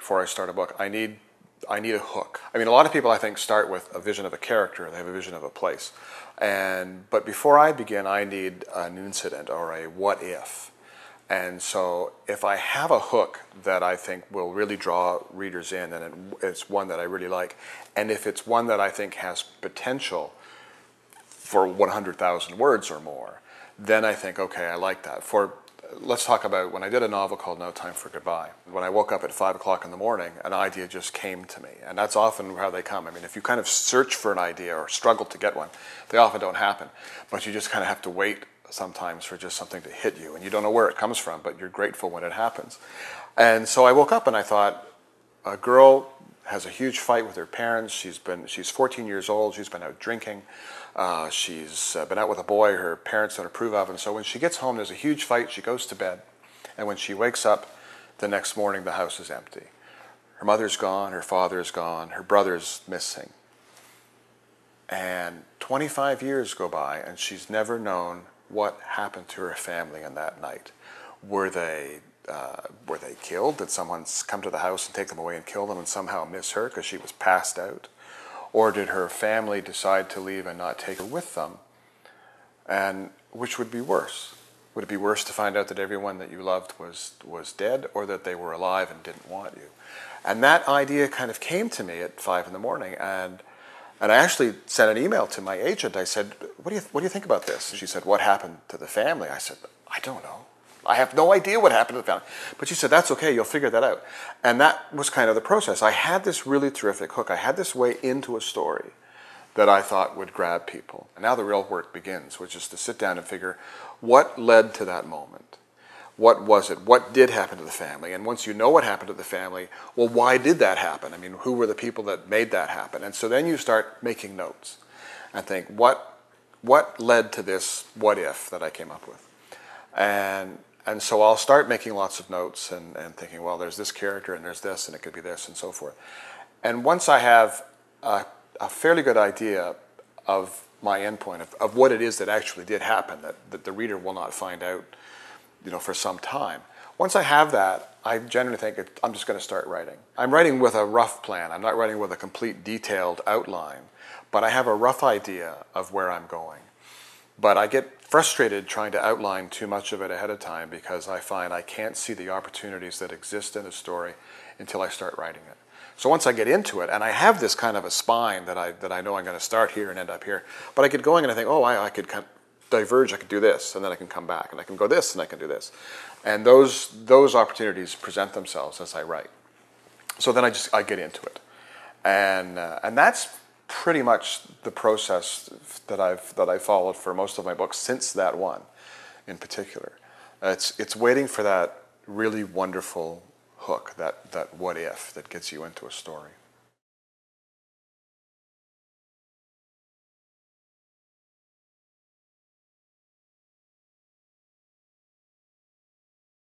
before I start a book, I need a hook. I mean, a lot of people, I think, start with a vision of a character. They have a vision of a place. But before I begin, I need an incident or a what if. And so if I have a hook that I think will really draw readers in, and it's one that I really like, and if it's one that I think has potential for 100,000 words or more, then I think, okay, I like that. Let's talk about when I did a novel called No Time for Goodbye. When I woke up at 5 o'clock in the morning, an idea just came to me. And that's often how they come. I mean, if you kind of search for an idea or struggle to get one, they often don't happen. But you just kind of have to wait sometimes for just something to hit you. And you don't know where it comes from, but you're grateful when it happens. And so I woke up and I thought, a girl has a huge fight with her parents. She's 14 years old. She's been out drinking. She's been out with a boy her parents don't approve of. And so when she gets home, there's a huge fight. She goes to bed. And when she wakes up the next morning, the house is empty. Her mother's gone. Her father's gone. Her brother's missing. And 25 years go by, and she's never known what happened to her family in that night. Were they killed? Did someone come to the house and take them away and kill them and somehow miss her because she was passed out? Or did her family decide to leave and not take her with them? And which would be worse? Would it be worse to find out that everyone that you loved was dead, or that they were alive and didn't want you? And that idea kind of came to me at 5 in the morning, and I actually sent an email to my agent. I said, what do you think about this? And she said, what happened to the family? I said, I don't know. I have no idea what happened to the family. But she said, that's okay, you'll figure that out. And that was kind of the process. I had this really terrific hook. I had this way into a story that I thought would grab people. And now the real work begins, which is to sit down and figure what led to that moment. What was it? What did happen to the family? And once you know what happened to the family, well, why did that happen? I mean, who were the people that made that happen? And so then you start making notes and think, what led to this what if that I came up with? And so I'll start making lots of notes and thinking, well, there's this character and there's this and it could be this and so forth. And once I have a fairly good idea of my endpoint, of what it is that actually did happen, that the reader will not find out, for some time. Once I have that, I generally think I'm just going to start writing. I'm writing with a rough plan. I'm not writing with a complete detailed outline, but I have a rough idea of where I'm going. But I get frustrated trying to outline too much of it ahead of time because I find I can't see the opportunities that exist in a story until I start writing it. So once I get into it, and I have this kind of a spine that I know I'm going to start here and end up here, but I get going and I think, oh, I could kind of diverge, I could do this, and then I can come back, and I can go this, and I can do this. And those opportunities present themselves as I write. So then I get into it. And that's pretty much the process that I've followed for most of my books since that one in particular. It's waiting for that really wonderful hook, that what if that gets you into a story.